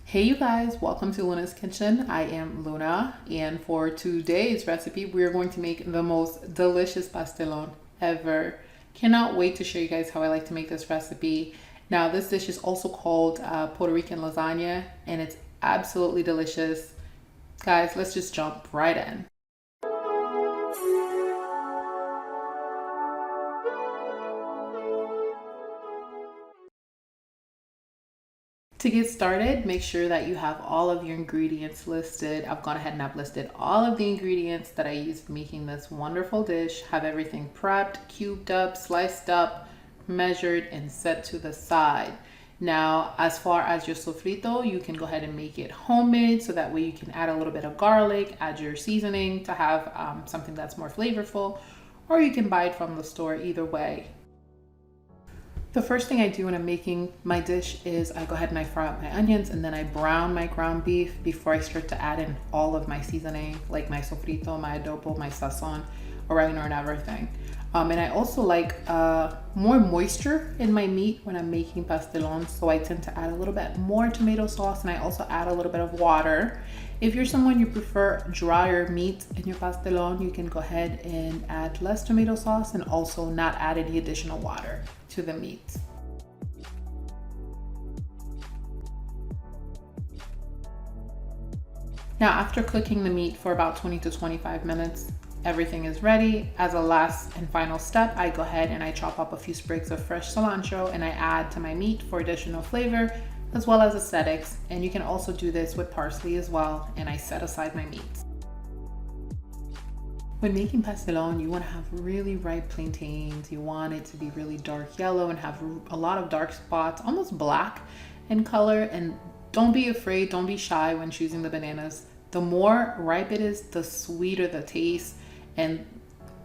Hey you guys, welcome to Luna's Kitchen. I am Luna, and for today's recipe, we're going to make the most delicious pastelón ever. Cannot wait to show you guys how I like to make this recipe. Now, this dish is also called Puerto Rican Lasagna, and it's absolutely delicious. Guys, let's just jump right in. To get started, make sure that you have all of your ingredients listed. I've gone ahead and I've listed all of the ingredients that I used making this wonderful dish. Have everything prepped, cubed up, sliced up, measured, and set to the side. Now, as far as your sofrito, you can go ahead and make it homemade, so that way you can add a little bit of garlic, add your seasoning to have something that's more flavorful, or you can buy it from the store. Either way. The first thing I do when I'm making my dish is I go ahead and I fry up my onions, and then I brown my ground beef before I start to add in all of my seasoning, like my sofrito, my adobo, my sazon, oregano, and everything. And I also like more moisture in my meat when I'm making pastelón, so I tend to add a little bit more tomato sauce, and I also add a little bit of water. If you're someone you prefer drier meat in your pastelón, you can go ahead and add less tomato sauce and also not add any additional water to the meat. Now, after cooking the meat for about 20 to 25 minutes, everything is ready. As a last and final step, I go ahead and I chop up a few sprigs of fresh cilantro and I add to my meat for additional flavor as well as aesthetics. And you can also do this with parsley as well. And I set aside my meat. When making pastelón, you want to have really ripe plantains. You want it to be really dark yellow and have a lot of dark spots, almost black in color. And don't be afraid, don't be shy when choosing the bananas. The more ripe it is, the sweeter the taste, and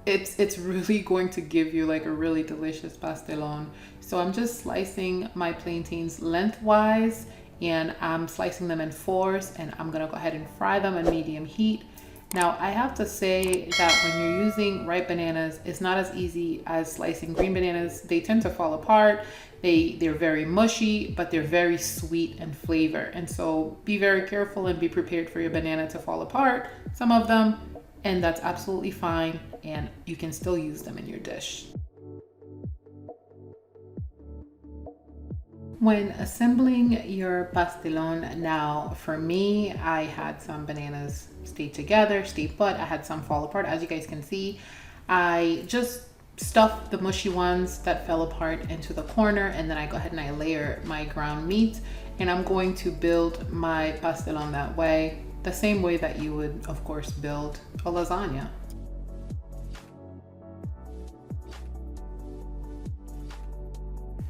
it's really going to give you like a really delicious pastelón. So I'm just slicing my plantains lengthwise, and I'm slicing them in fours, and I'm gonna go ahead and fry them on medium heat. Now, I have to say that when you're using ripe bananas, it's not as easy as slicing green bananas. They tend to fall apart. They're very mushy, but they're very sweet in flavor. And so be very careful and be prepared for your banana to fall apart, some of them, and that's absolutely fine. And you can still use them in your dish. When assembling your pastelón, now for me, I had some bananas stay together, stay put. I had some fall apart. As you guys can see, I just stuffed the mushy ones that fell apart into the corner, and then I go ahead and I layer my ground meat, and I'm going to build my pastelón that way, the same way that you would, of course, build a lasagna.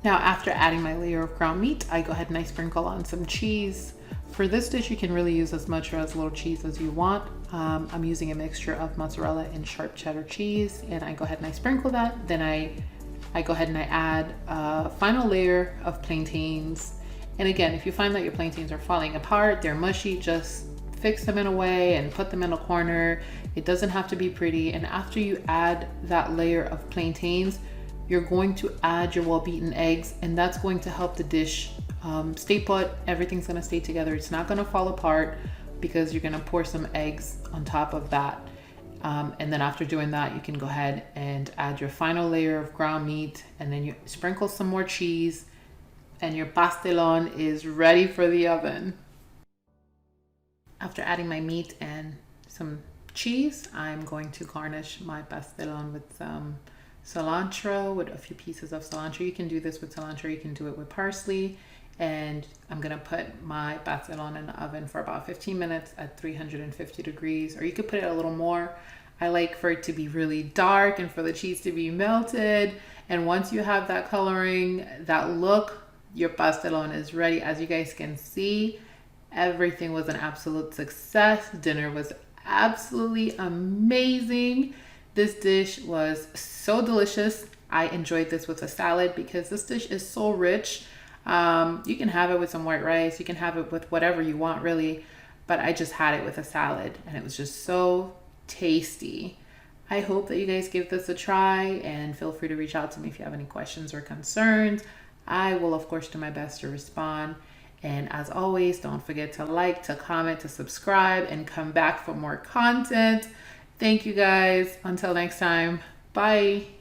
Now, after adding my layer of ground meat, I go ahead and I sprinkle on some cheese. For this dish, you can really use as much or as little cheese as you want. I'm using a mixture of mozzarella and sharp cheddar cheese, and I go ahead and I sprinkle that. Then I go ahead and I add a final layer of plantains. And again, if you find that your plantains are falling apart, they're mushy, just fix them in a way and put them in a corner. It doesn't have to be pretty. And after you add that layer of plantains, you're going to add your well-beaten eggs, and that's going to help the dish stay put. Everything's going to stay together. It's not going to fall apart because you're going to pour some eggs on top of that. And then after doing that, you can go ahead and add your final layer of ground meat, and then you sprinkle some more cheese, and your pastelón is ready for the oven. After adding my meat and some cheese, I'm going to garnish my pastelón with some cilantro, with a few pieces of cilantro. You can do this with cilantro, you can do it with parsley. And I'm gonna put my pastelón in the oven for about 15 minutes at 350 degrees, or you could put it a little more. I like for it to be really dark and for the cheese to be melted. And once you have that coloring, that look, your pastelón is ready. As you guys can see, everything was an absolute success. Dinner was absolutely amazing. This dish was so delicious. I enjoyed this with a salad because this dish is so rich. You can have it with some white rice. You can have it with whatever you want, really. But I just had it with a salad, and it was just so tasty. I hope that you guys give this a try, and feel free to reach out to me if you have any questions or concerns. I will, of course, do my best to respond. And as always, don't forget to like, to comment, to subscribe, and come back for more content. Thank you guys. Until next time, bye.